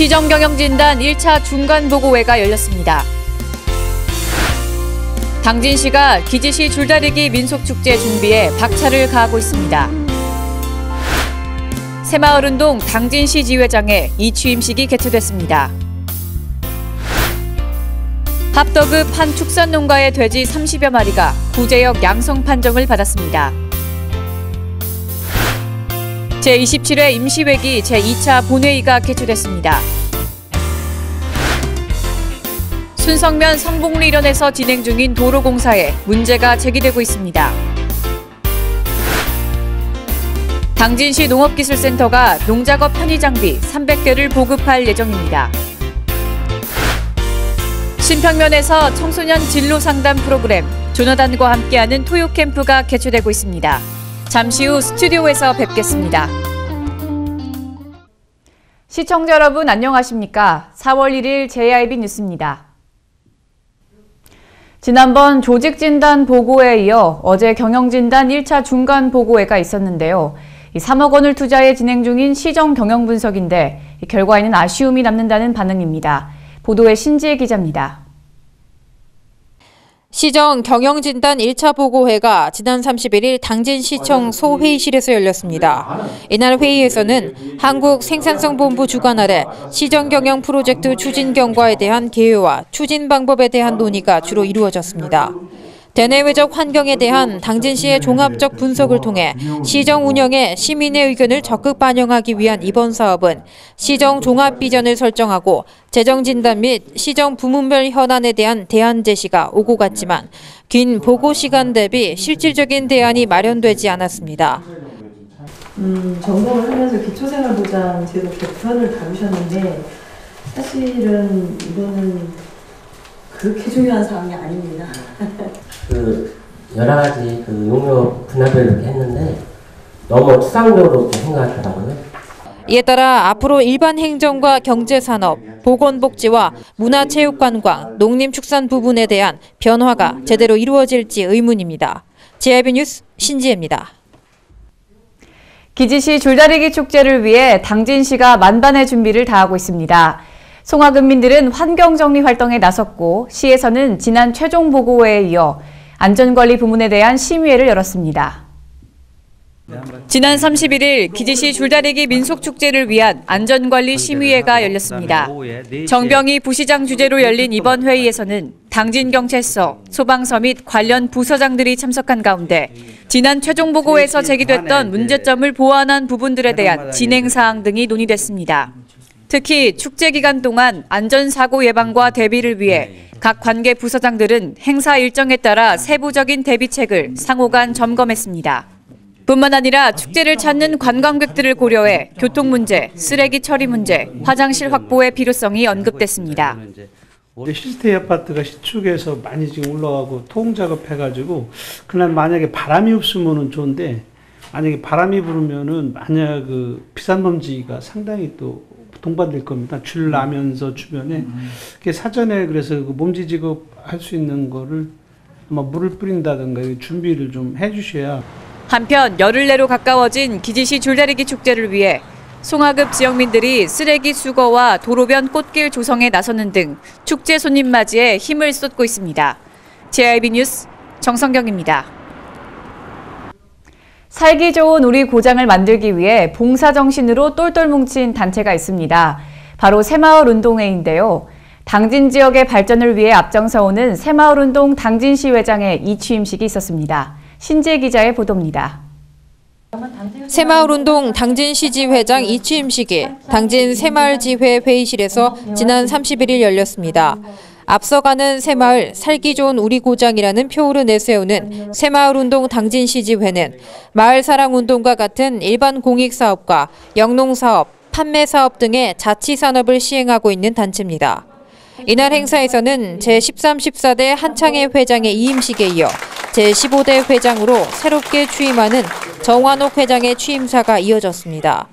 시정경영진단 1차 중간보고회가 열렸습니다. 당진시가 기지시 줄다리기 민속축제 준비에 박차를 가하고 있습니다. 새마을운동 당진시 지회장의 이취임식이 개최됐습니다. 합덕읍 한 축산농가의 돼지 30여 마리가 구제역 양성 판정을 받았습니다. 제27회 임시회기 제2차 본회의가 개최됐습니다. 순성면 성북리 일원에서 진행 중인 도로공사에 문제가 제기되고 있습니다. 당진시 농업기술센터가 농작업 편의장비 300대를 보급할 예정입니다. 신평면에서 청소년 진로상담 프로그램 조너단과 함께하는 토요캠프가 개최되고 있습니다. 잠시 후 스튜디오에서 뵙겠습니다. 시청자 여러분 안녕하십니까? 4월 1일 JIB 뉴스입니다. 지난번 조직진단 보고에 이어 어제 경영진단 1차 중간보고회가 있었는데요. 3억 원을 투자해 진행 중인 시정 경영 분석인데 결과에는 아쉬움이 남는다는 반응입니다. 보도에 신지혜 기자입니다. 시정 경영진단 1차 보고회가 지난 31일 당진시청 소회의실에서 열렸습니다. 이날 회의에서는 한국생산성본부 주관 아래 시정경영 프로젝트 추진 경과에 대한 개요와 추진 방법에 대한 논의가 주로 이루어졌습니다. 대내외적 환경에 대한 당진시의 종합적 분석을 통해 시정 운영에 시민의 의견을 적극 반영하기 위한 이번 사업은 시정 종합 비전을 설정하고 재정 진단 및 시정 부문별 현안에 대한 대안 제시가 오고 갔지만 긴 보고 시간 대비 실질적인 대안이 마련되지 않았습니다. 점검을 하면서 기초생활보장 제도 개편을 다루셨는데 사실은 이거는 그렇게 중요한 사항이 아닙니다. 여러 가지 용역 분야별로 이렇게 했는데 너무 추상적으로 이렇게 생각하더라고요. 이에 따라 앞으로 일반 행정과 경제산업, 보건복지와 문화체육관광, 농림축산 부분에 대한 변화가 제대로 이루어질지 의문입니다. JIB 뉴스 신지혜입니다. 기지시 줄다리기 축제를 위해 당진시가 만반의 준비를 다하고 있습니다. 송화군민들은 환경정리 활동에 나섰고 시에서는 지난 최종 보고회에 이어 안전관리 부문에 대한 심의회를 열었습니다. 지난 31일 기지시 줄다리기 민속축제를 위한 안전관리 심의회가 열렸습니다. 정병희 부시장 주재로 열린 이번 회의에서는 당진경찰서, 소방서 및 관련 부서장들이 참석한 가운데 지난 최종 보고에서 제기됐던 문제점을 보완한 부분들에 대한 진행사항 등이 논의됐습니다. 특히 축제 기간 동안 안전사고 예방과 대비를 위해 각 관계 부서장들은 행사 일정에 따라 세부적인 대비책을 상호 간 점검했습니다. 뿐만 아니라 축제를 찾는 관광객들을 고려해 교통 문제, 쓰레기 처리 문제, 화장실 확보의 필요성이 언급됐습니다. 시스템 아파트가 시축에서 많이 지금 올라가고 토공 작업해가지고 그날 만약에 바람이 없으면은 좋은데 만약에 바람이 불으면은 만약 비산 먼지가 상당히 또 동반될 겁니다. 줄 나면서 주변에 사전에 그래서 몸지 지급할 수 있는 거를 아마 물을 뿌린다든가 준비를 좀 해주셔야. 한편 열흘 내로 가까워진 기지시 줄다리기 축제를 위해 송화급 지역민들이 쓰레기 수거와 도로변 꽃길 조성에 나서는 등 축제 손님 맞이에 힘을 쏟고 있습니다. JIB 뉴스 정성경입니다. 살기 좋은 우리 고장을 만들기 위해 봉사정신으로 똘똘 뭉친 단체가 있습니다. 바로 새마을운동회인데요. 당진 지역의 발전을 위해 앞장서오는 새마을운동 당진시 회장의 이취임식이 있었습니다. 신지혜 기자의 보도입니다. 새마을운동 당진시지 회장 이취임식이 당진 새마을지회 회의실에서 지난 31일 열렸습니다. 앞서가는 새마을 살기 좋은 우리 고장이라는 표어를 내세우는 새마을운동 당진시지회는 마을사랑운동과 같은 일반 공익사업과 영농사업, 판매사업 등의 자치산업을 시행하고 있는 단체입니다. 이날 행사에서는 제13, 14대 한창회 회장의 이임식에 이어 제15대 회장으로 새롭게 취임하는 정환옥 회장의 취임사가 이어졌습니다.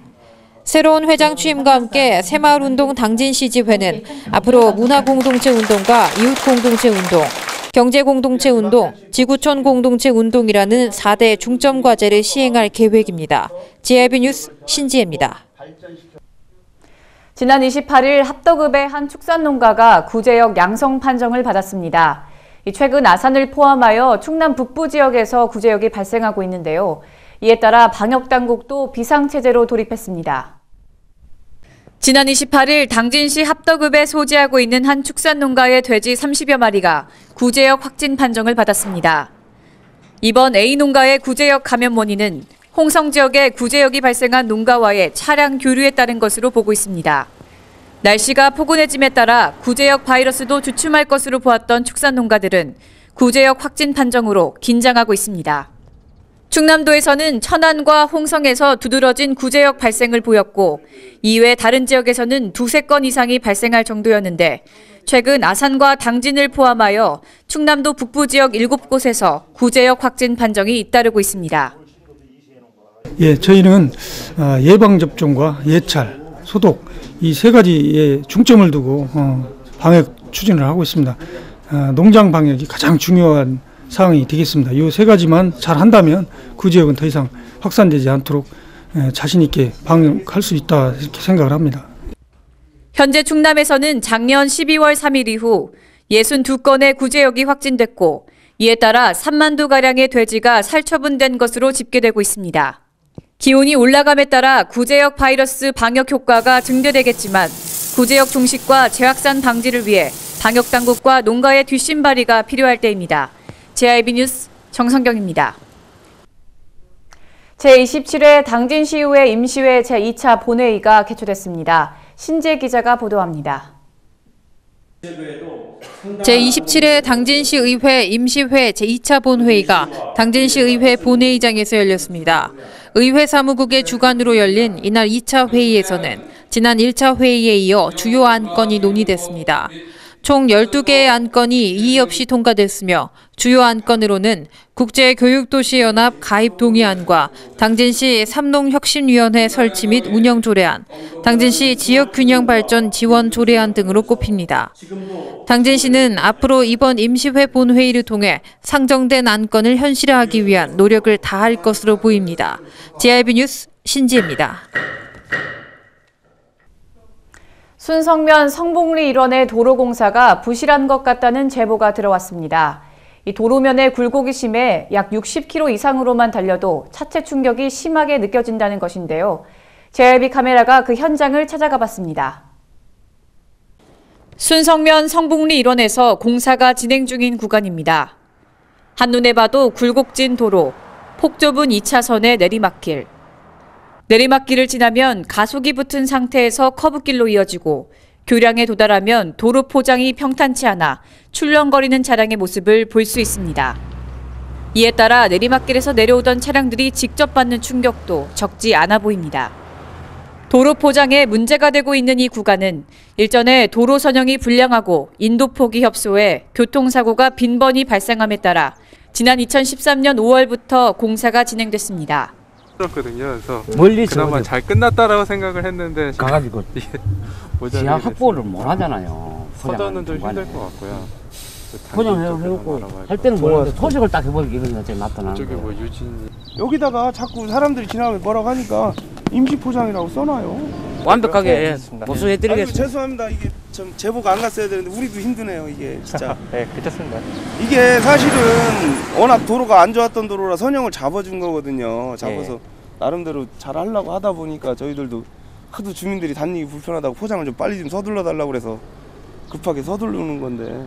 새로운 회장 취임과 함께 새마을운동 당진시지회는 앞으로 문화공동체 운동과 이웃공동체 운동, 경제공동체 운동, 지구촌 공동체 운동이라는 4대 중점 과제를 시행할 계획입니다. JIB 뉴스 신지혜입니다. 지난 28일 합덕읍의 한 축산농가가 구제역 양성 판정을 받았습니다. 최근 아산을 포함하여 충남 북부 지역에서 구제역이 발생하고 있는데요. 이에 따라 방역당국도 비상체제로 돌입했습니다. 지난 28일 당진시 합덕읍에 소재하고 있는 한 축산농가의 돼지 30여 마리가 구제역 확진 판정을 받았습니다. 이번 A농가의 구제역 감염 원인은 홍성 지역에 구제역이 발생한 농가와의 차량 교류에 따른 것으로 보고 있습니다. 날씨가 포근해짐에 따라 구제역 바이러스도 주춤할 것으로 보았던 축산농가들은 구제역 확진 판정으로 긴장하고 있습니다. 충남도에서는 천안과 홍성에서 두드러진 구제역 발생을 보였고 이외 다른 지역에서는 두세 건 이상이 발생할 정도였는데 최근 아산과 당진을 포함하여 충남도 북부 지역 7곳에서 구제역 확진 판정이 잇따르고 있습니다. 예, 저희는 예방접종과 예찰, 소독 이 세 가지에 중점을 두고 방역 추진을 하고 있습니다. 농장 방역이 가장 중요한 사항이 되겠습니다. 이 세 가지만 잘 한다면 구제역은 더 이상 확산되지 않도록 자신 있게 방역할 수 있다 이렇게 생각을 합니다. 현재 충남에서는 작년 12월 3일 이후 62건의 구제역이 확진됐고 이에 따라 3만 두가량의 돼지가 살처분된 것으로 집계되고 있습니다. 기온이 올라감에 따라 구제역 바이러스 방역 효과가 증대되겠지만 구제역 종식과 재확산 방지를 위해 방역당국과 농가의 뒷심발이가 필요할 때입니다. JIB 뉴스 정성경입니다. 제27회 당진시의회 임시회 제2차 본회의가 개최됐습니다. 신재 기자가 보도합니다. 제27회 당진시의회 임시회 제2차 본회의가 당진시의회 본회의장에서 열렸습니다. 의회 사무국의 주관으로 열린 이날 2차 회의에서는 지난 1차 회의에 이어 주요 안건이 논의됐습니다. 총 12개의 안건이 이의 없이 통과됐으며 주요 안건으로는 국제교육도시연합 가입 동의안과 당진시 삼농혁신위원회 설치 및 운영 조례안, 당진시 지역균형발전 지원 조례안 등으로 꼽힙니다. 당진시는 앞으로 이번 임시회 본회의를 통해 상정된 안건을 현실화하기 위한 노력을 다할 것으로 보입니다. JIB 뉴스 신지입니다. 순성면 성북리 일원의 도로공사가 부실한 것 같다는 제보가 들어왔습니다. 이 도로면의 굴곡이 심해 약 60km 이상으로만 달려도 차체 충격이 심하게 느껴진다는 것인데요. JIB 카메라가 그 현장을 찾아가 봤습니다. 순성면 성북리 일원에서 공사가 진행 중인 구간입니다. 한눈에 봐도 굴곡진 도로, 폭 좁은 2차선의 내리막길. 내리막길을 지나면 가속이 붙은 상태에서 커브길로 이어지고 교량에 도달하면 도로 포장이 평탄치 않아 출렁거리는 차량의 모습을 볼 수 있습니다. 이에 따라 내리막길에서 내려오던 차량들이 직접 받는 충격도 적지 않아 보입니다. 도로 포장에 문제가 되고 있는 이 구간은 일전에 도로 선형이 불량하고 인도폭이 협소해 교통사고가 빈번히 발생함에 따라 지난 2013년 5월부터 공사가 진행됐습니다. 거든요. 그래서 멀리서 그나마 잘 끝났다라고 생각을 했는데 가가지고 지하 확보를 못 하잖아요. 서전은 좀 힘들 것 같고요. 포장해놓고 할 때는 몰라도 소식을 딱 해버리기 이런 게 나타나는 저기 거예요. 뭐 유진 여기다가 자꾸 사람들이 지나가면 뭐라고 하니까 임시 포장이라고 써놔요. 완벽하게 보수해드리겠습니다. 죄송합니다. 이게 좀 제보가 안 갔어야 되는데 우리도 힘드네요. 이게 진짜. 네, 괜찮습니다. 이게 사실은 워낙 도로가 안 좋았던 도로라 선형을 잡아준 거거든요. 잡아서 나름대로 잘 하려고 하다 보니까 저희들도 하도 주민들이 다니기 불편하다고 포장을 좀 빨리 좀 서둘러 달라고 그래서 급하게 서두르는 건데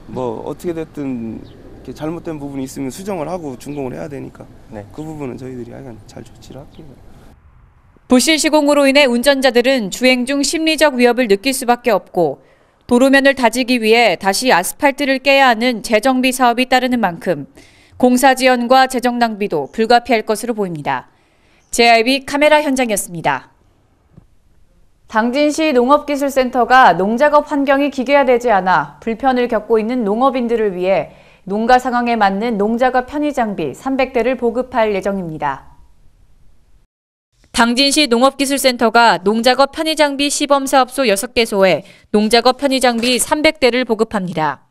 뭐 어떻게 됐든 이렇게 잘못된 부분이 있으면 수정을 하고 준공을 해야 되니까 그 부분은 저희들이 하여간 잘 조치를 할게요. 부실 시공으로 인해 운전자들은 주행 중 심리적 위협을 느낄 수밖에 없고 도로면을 다지기 위해 다시 아스팔트를 깨야 하는 재정비 사업이 따르는 만큼 공사 지연과 재정 낭비도 불가피할 것으로 보입니다. JIB 카메라 현장이었습니다. 당진시 농업기술센터가 농작업 환경이 기계화되지 않아 불편을 겪고 있는 농업인들을 위해 농가 상황에 맞는 농작업 편의장비 300대를 보급할 예정입니다. 당진시 농업기술센터가 농작업 편의장비 시범사업소 6개소에 농작업 편의장비 300대를 보급합니다.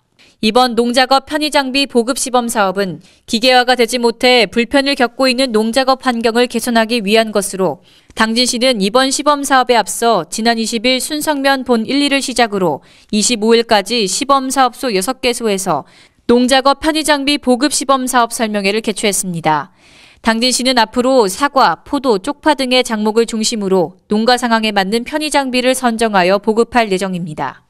이번 농작업 편의장비 보급 시범 사업은 기계화가 되지 못해 불편을 겪고 있는 농작업 환경을 개선하기 위한 것으로 당진시는 이번 시범 사업에 앞서 지난 20일 순성면 본 1, 2를 시작으로 25일까지 시범 사업소 6개소에서 농작업 편의장비 보급 시범 사업 설명회를 개최했습니다. 당진시는 앞으로 사과, 포도, 쪽파 등의 작목을 중심으로 농가 상황에 맞는 편의장비를 선정하여 보급할 예정입니다.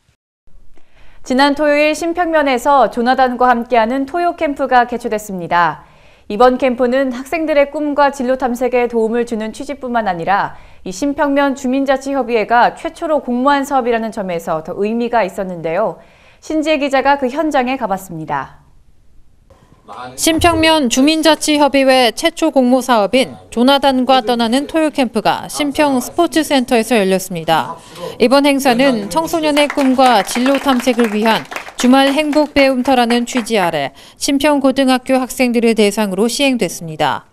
지난 토요일 신평면에서 조나단과 함께하는 토요 캠프가 개최됐습니다. 이번 캠프는 학생들의 꿈과 진로 탐색에 도움을 주는 취지뿐만 아니라 이 신평면 주민자치협의회가 최초로 공모한 사업이라는 점에서 더 의미가 있었는데요. 신지혜 기자가 그 현장에 가봤습니다. 신평면 주민자치협의회 최초 공모 사업인 조나단과 떠나는 토요 캠프가 신평 스포츠센터에서 열렸습니다. 이번 행사는 청소년의 꿈과 진로 탐색을 위한 주말 행복 배움터라는 취지 아래 신평 고등학교 학생들을 대상으로 시행됐습니다.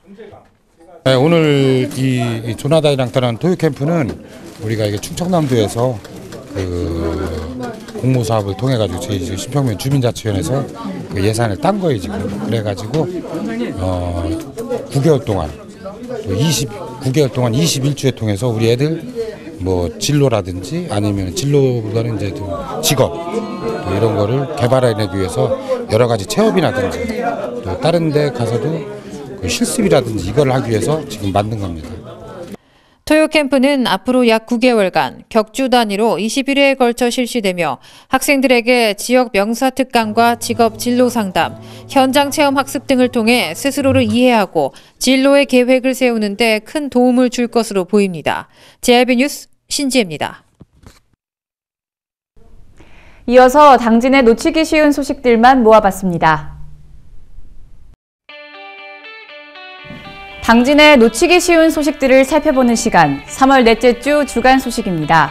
네, 오늘 이 조나단이랑 떠나는 토요 캠프는 우리가 이게 충청남도에서 공모 사업을 통해 가지고 저희 신평면 주민자치위원회에서 그 예산을 딴 거예요 지금. 그래가지고 9개월 동안 9개월 동안 21주에 통해서 우리 애들 뭐 진로라든지 아니면 진로보다는 이제 직업 또 이런 거를 개발해내기 위해서 여러 가지 체험이라든지 또 다른 데 가서도 그 실습이라든지 이걸 하기 위해서 지금 만든 겁니다. 토요 캠프는 앞으로 약 9개월간 격주 단위로 20일에 걸쳐 실시되며 학생들에게 지역 명사 특강과 직업 진로 상담, 현장 체험 학습 등을 통해 스스로를 이해하고 진로의 계획을 세우는 데 큰 도움을 줄 것으로 보입니다. JRB 뉴스 신지혜입니다. 이어서 당진의 놓치기 쉬운 소식들만 모아봤습니다. 당진의 놓치기 쉬운 소식들을 살펴보는 시간, 3월 넷째 주 주간 소식입니다.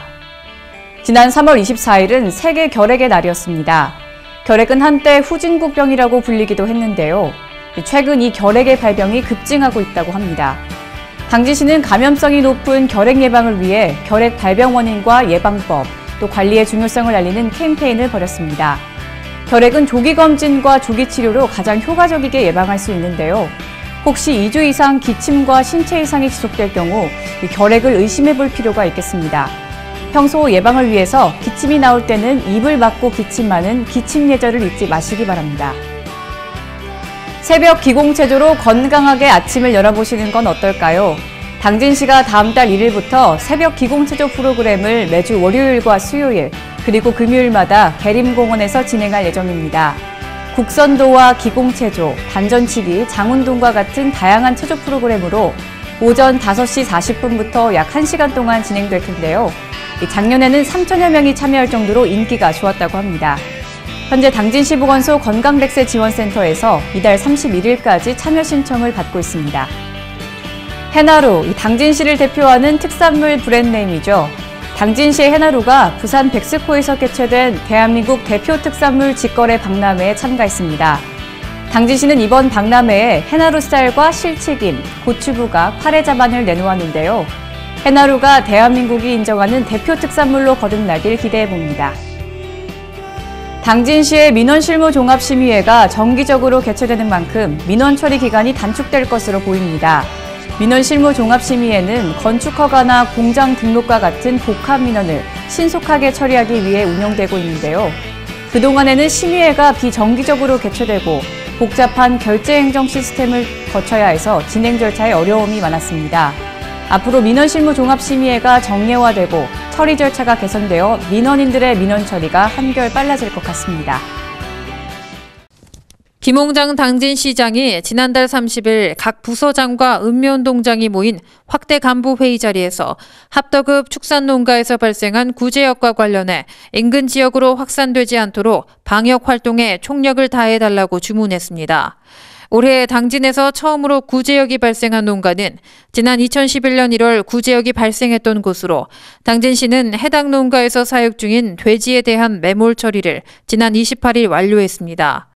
지난 3월 24일은 세계 결핵의 날이었습니다. 결핵은 한때 후진국병이라고 불리기도 했는데요. 최근 이 결핵의 발병이 급증하고 있다고 합니다. 당진시는 감염성이 높은 결핵 예방을 위해 결핵 발병 원인과 예방법, 또 관리의 중요성을 알리는 캠페인을 벌였습니다. 결핵은 조기 검진과 조기 치료로 가장 효과적이게 예방할 수 있는데요. 혹시 2주 이상 기침과 신체 이상이 지속될 경우 결핵을 의심해 볼 필요가 있겠습니다. 평소 예방을 위해서 기침이 나올 때는 입을 막고 기침하는 기침 예절을 잊지 마시기 바랍니다. 새벽 기공체조로 건강하게 아침을 열어보시는 건 어떨까요? 당진시가 다음 달 1일부터 새벽 기공체조 프로그램을 매주 월요일과 수요일, 그리고 금요일마다 계림공원에서 진행할 예정입니다. 국선도와 기공체조, 단전치기, 장운동과 같은 다양한 체조 프로그램으로 오전 5시 40분부터 약 1시간 동안 진행될 텐데요. 작년에는 3천여 명이 참여할 정도로 인기가 좋았다고 합니다. 현재 당진시 보건소 건강백세 지원센터에서 이달 31일까지 참여 신청을 받고 있습니다. 해나루, 당진시를 대표하는 특산물 브랜드네임이죠. 당진시의 해나루가 부산 백스코에서 개최된 대한민국 대표 특산물 직거래 박람회에 참가했습니다. 당진시는 이번 박람회에 해나루 쌀과 실치김, 고추부각, 파래자반을 내놓았는데요. 해나루가 대한민국이 인정하는 대표 특산물로 거듭나길 기대해봅니다. 당진시의 민원실무종합심의회가 정기적으로 개최되는 만큼 민원 처리 기간이 단축될 것으로 보입니다. 민원실무종합심의회는 건축허가나 공장 등록과 같은 복합 민원을 신속하게 처리하기 위해 운영되고 있는데요. 그동안에는 심의회가 비정기적으로 개최되고 복잡한 결제행정 시스템을 거쳐야 해서 진행 절차에 어려움이 많았습니다. 앞으로 민원실무종합심의회가 정례화되고 처리 절차가 개선되어 민원인들의 민원 처리가 한결 빨라질 것 같습니다. 김홍장 당진시장이 지난달 30일 각 부서장과 읍면동장이 모인 확대 간부 회의 자리에서 합덕읍 축산농가에서 발생한 구제역과 관련해 인근 지역으로 확산되지 않도록 방역 활동에 총력을 다해달라고 주문했습니다. 올해 당진에서 처음으로 구제역이 발생한 농가는 지난 2011년 1월 구제역이 발생했던 곳으로 당진시는 해당 농가에서 사육 중인 돼지에 대한 매몰 처리를 지난 28일 완료했습니다.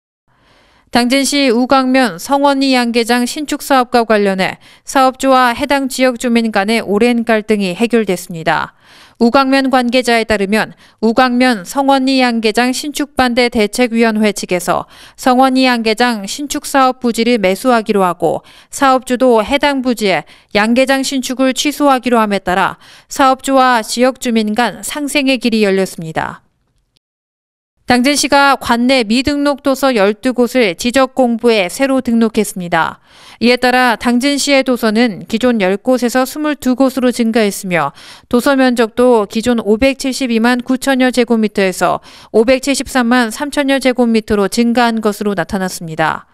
당진시 우강면 성원리 양계장 신축 사업과 관련해 사업주와 해당 지역 주민 간의 오랜 갈등이 해결됐습니다. 우광면 관계자에 따르면 우광면 성원리 양계장 신축반대 대책위원회 측에서 성원리 양계장 신축사업 부지를 매수하기로 하고 사업주도 해당 부지에 양계장 신축을 취소하기로 함에 따라 사업주와 지역 주민 간 상생의 길이 열렸습니다. 당진시가 관내 미등록 도서 12곳을 지적 공부에 새로 등록했습니다. 이에 따라 당진시의 도서는 기존 10곳에서 22곳으로 증가했으며 도서 면적도 기존 572만 9천여 제곱미터에서 573만 3천여 제곱미터로 증가한 것으로 나타났습니다.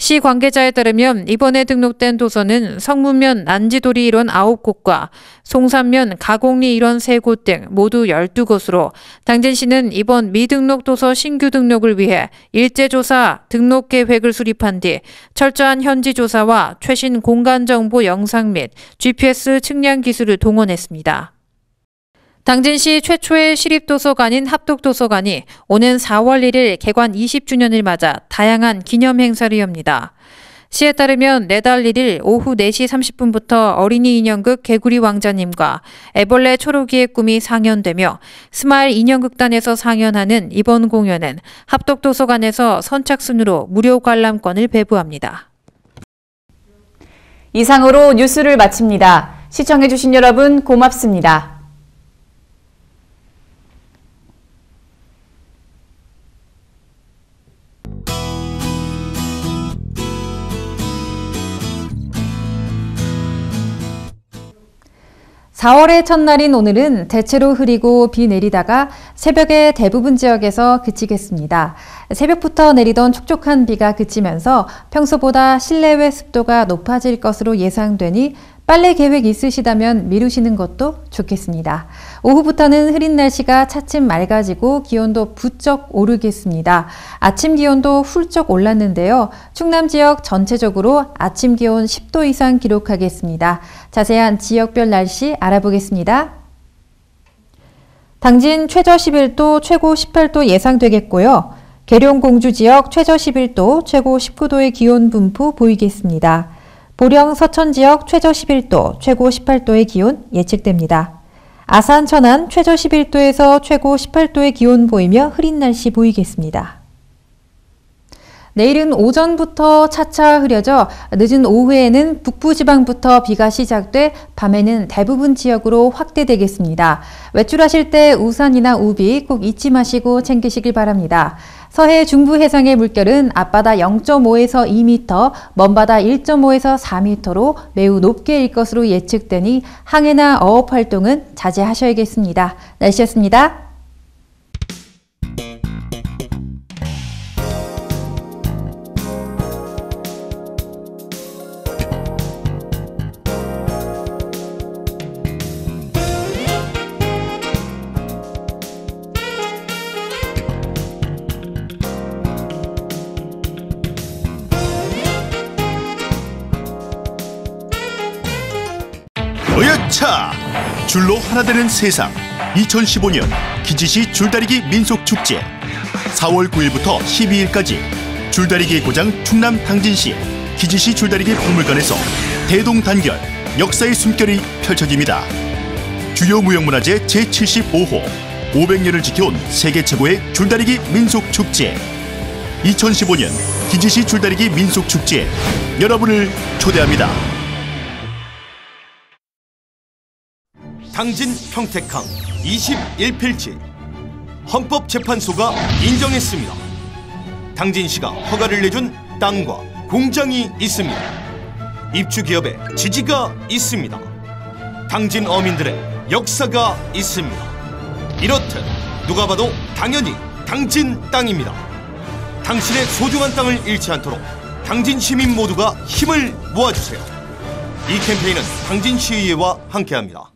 시 관계자에 따르면 이번에 등록된 도서는 성문면 난지도리 일원 9곳과 송산면 가곡리 일원 3곳 등 모두 12곳으로 당진시는 이번 미등록 도서 신규 등록을 위해 일제조사 등록 계획을 수립한 뒤 철저한 현지 조사와 최신 공간정보 영상 및 GPS 측량 기술을 동원했습니다. 당진시 최초의 시립도서관인 합독도서관이 오는 4월 1일 개관 20주년을 맞아 다양한 기념 행사를 엽니다. 시에 따르면 내달 1일 오후 4시 30분부터 어린이 인형극 개구리 왕자님과 애벌레 초록이의 꿈이 상연되며 스마일 인형극단에서 상연하는 이번 공연은 합독도서관에서 선착순으로 무료 관람권을 배부합니다. 이상으로 뉴스를 마칩니다. 시청해주신 여러분 고맙습니다. (4월의) 첫날인 오늘은 대체로 흐리고 비 내리다가 새벽에 대부분 지역에서 그치겠습니다. 새벽부터 내리던 촉촉한 비가 그치면서 평소보다 실내외 습도가 높아질 것으로 예상되니 빨래 계획 있으시다면 미루시는 것도 좋겠습니다. 오후부터는 흐린 날씨가 차츰 맑아지고 기온도 부쩍 오르겠습니다. 아침 기온도 훌쩍 올랐는데요. 충남 지역 전체적으로 아침 기온 10도 이상 기록하겠습니다. 자세한 지역별 날씨 알아보겠습니다. 당진 최저 11도, 최고 18도 예상되겠고요. 계룡 공주 지역 최저 11도, 최고 19도의 기온 분포 보이겠습니다. 보령 서천 지역 최저 11도, 최고 18도의 기온 예측됩니다. 아산 천안 최저 11도에서 최고 18도의 기온 보이며 흐린 날씨 보이겠습니다. 내일은 오전부터 차차 흐려져 늦은 오후에는 북부지방부터 비가 시작돼 밤에는 대부분 지역으로 확대되겠습니다. 외출하실 때 우산이나 우비 꼭 잊지 마시고 챙기시길 바랍니다. 서해 중부 해상의 물결은 앞바다 0.5에서 2m, 먼바다 1.5에서 4m로 매우 높게 일 것으로 예측되니 항해나 어업 활동은 자제하셔야겠습니다. 날씨였습니다. 으여차! 줄로 하나 되는 세상 2015년 기지시 줄다리기 민속축제 4월 9일부터 12일까지 줄다리기의 고장 충남 당진시 기지시 줄다리기 박물관에서 대동단결 역사의 숨결이 펼쳐집니다. 주요 무형문화재 제75호 500년을 지켜온 세계 최고의 줄다리기 민속축제 2015년 기지시 줄다리기 민속축제에 여러분을 초대합니다. 당진 평택항 21필지 헌법재판소가 인정했습니다. 당진시가 허가를 내준 땅과 공장이 있습니다. 입주기업의 지지가 있습니다. 당진 어민들의 역사가 있습니다. 이렇듯 누가 봐도 당연히 당진 땅입니다. 당신의 소중한 땅을 잃지 않도록 당진 시민 모두가 힘을 모아주세요. 이 캠페인은 당진시의회와 함께합니다.